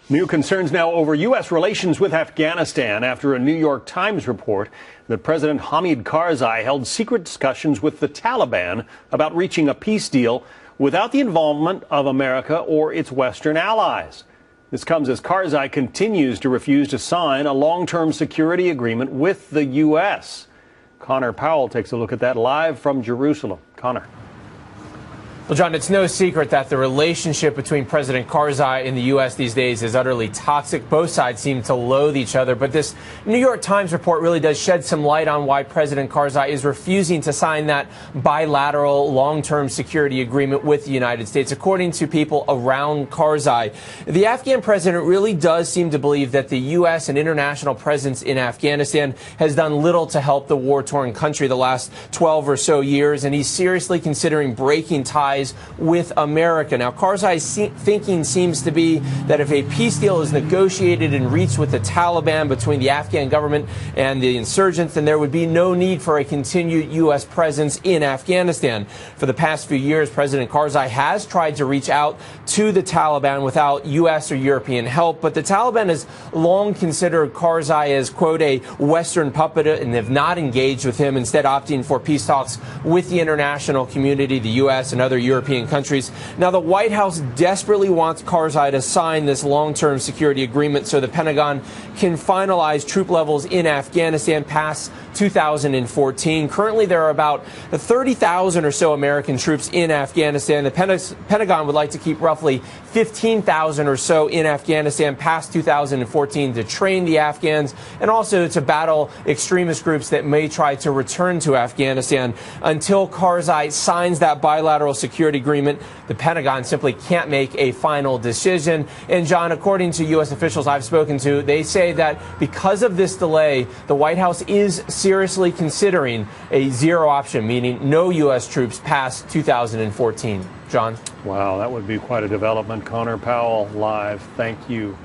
New concerns now over U.S. relations with Afghanistan after a New York Times report that President Hamid Karzai held secret discussions with the Taliban about reaching a peace deal without the involvement of America or its Western allies. This comes as Karzai continues to refuse to sign a long-term security agreement with the U.S. Connor Powell takes a look at that live from Jerusalem. Connor. Well, John, it's no secret that the relationship between President Karzai and the U.S. these days is utterly toxic. Both sides seem to loathe each other. But this New York Times report really does shed some light on why President Karzai is refusing to sign that bilateral long-term security agreement with the United States. According to people around Karzai, the Afghan president really does seem to believe that the U.S. and international presence in Afghanistan has done little to help the war-torn country the last 12 or so years, and he's seriously considering breaking ties with America. Now, Karzai's thinking seems to be that if a peace deal is negotiated and reached with the Taliban between the Afghan government and the insurgents, then there would be no need for a continued U.S. presence in Afghanistan. For the past few years, President Karzai has tried to reach out to the Taliban without U.S. or European help, but the Taliban has long considered Karzai as, quote, a Western puppet and have not engaged with him, instead opting for peace talks with the international community, the U.S. and other European countries. Now, the White House desperately wants Karzai to sign this long-term security agreement so the Pentagon can finalize troop levels in Afghanistan past 2014. Currently, there are about 30,000 or so American troops in Afghanistan. The Pentagon would like to keep roughly 15,000 or so in Afghanistan past 2014 to train the Afghans and also to battle extremist groups that may try to return to Afghanistan. Until Karzai signs that bilateral security agreement, the Pentagon simply can't make a final decision. And John, according to U.S. officials I've spoken to, they say that because of this delay, the White House is seriously considering a zero option, meaning no U.S. troops past 2014. John? Wow, that would be quite a development. Connor Powell live. Thank you.